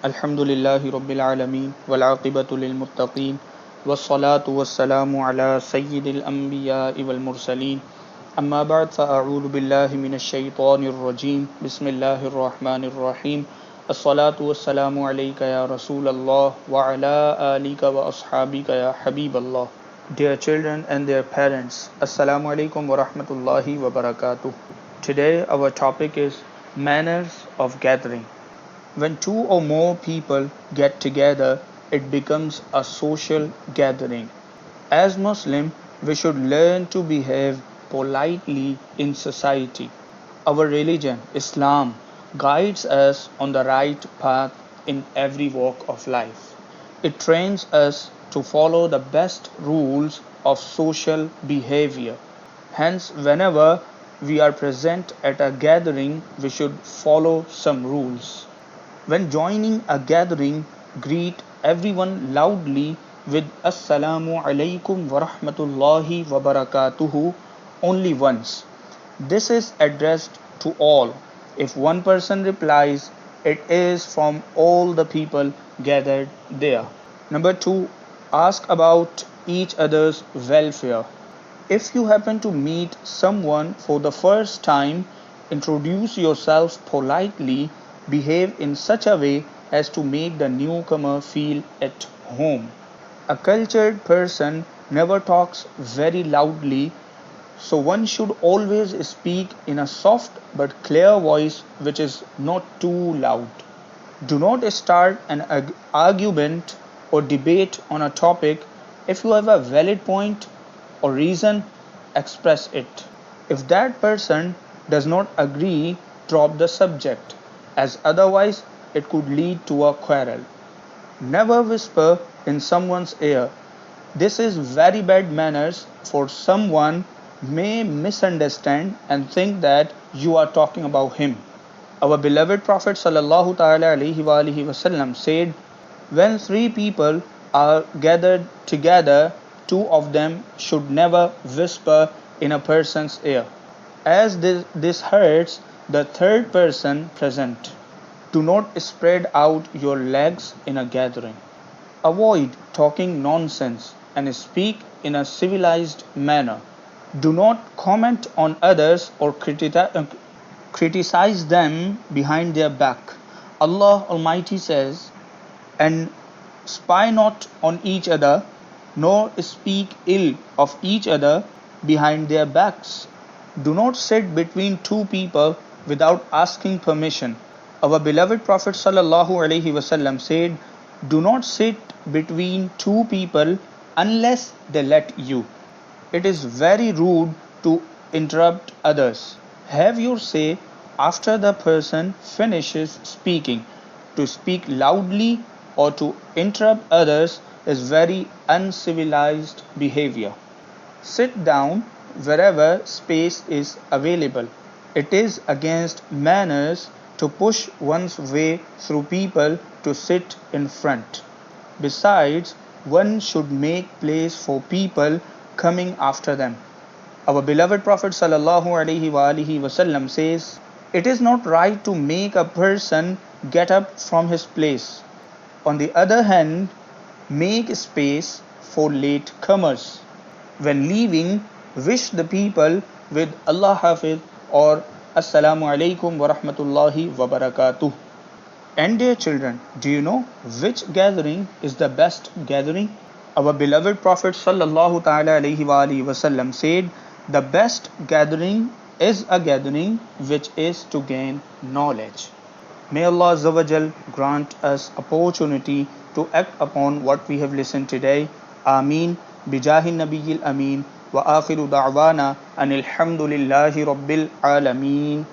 Alhamdulillahi Rabbil Alameen wal aqibatu lil muttaqeen wassalatu wassalamu ala sayyidil anbiya'i wal mursaleen amma ba'd fa a'udhu billahi minash shaitanir rajim bismillahir rahmanir rahim as-salatu wassalamu alayka ya Rasulallah wa ala alika wa ashabika ya Habiballah. Dear children and their parents, Assalamu alaikum wa rahmatullahi wa barakatuh. Today our topic is manners of gathering. When two or more people get together, it becomes a social gathering. As Muslims, we should learn to behave politely in society. Our religion, Islam, guides us on the right path in every walk of life. It trains us to follow the best rules of social behavior. Hence, whenever we are present at a gathering, we should follow some rules. When joining a gathering, greet everyone loudly with Assalamu alaikum wa rahmatullahi wa barakatuhu only once. This is addressed to all. If one person replies, it is from all the people gathered there. Number 2. Ask about each other's welfare. If you happen to meet someone for the first time, introduce yourself politely. Behave in such a way as to make the newcomer feel at home. A cultured person never talks very loudly, so one should always speak in a soft but clear voice which is not too loud. Do not start an argument or debate on a topic. If you have a valid point or reason, express it. If that person does not agree, drop the subject, as otherwise it could lead to a quarrel. Never whisper in someone's ear. This is very bad manners, for someone may misunderstand and think that you are talking about him. Our beloved Prophet sallallahu ta'ala alaihi wasallam said, when three people are gathered together, two of them should never whisper in a person's ear, as this hurts the third person present. Do not spread out your legs in a gathering. Avoid talking nonsense and speak in a civilized manner. Do not comment on others or criticize them behind their back. Allah Almighty says, and spy not on each other, nor speak ill of each other behind their backs. Do not sit between two people without asking permission. Our beloved Prophet sallallahu alaihi wasallam said, do not sit between two people unless they let you. It is very rude to interrupt others. Have your say after the person finishes speaking. To speak loudly or to interrupt others is very uncivilized behavior. Sit down wherever space is available. It is against manners to push one's way through people to sit in front. Besides, one should make place for people coming after them. Our beloved Prophet ﷺ says, it is not right to make a person get up from his place. On the other hand, make space for late comers. When leaving, wish the people with Allah Hafiz or Assalamu alaikum wa rahmatullahi wa barakatuh. And dear children, do you know which gathering is the best gathering? Our beloved Prophet sallallahu ta'ala alaihi wasallam said, the best gathering is a gathering which is to gain knowledge. May Allah Azza wa Jal grant us opportunity to act upon what we have listened today. Ameen. Bijahi Nabiyil Ameen. Wa akhiru da'wana anil hamdulillahi rabbil alameen.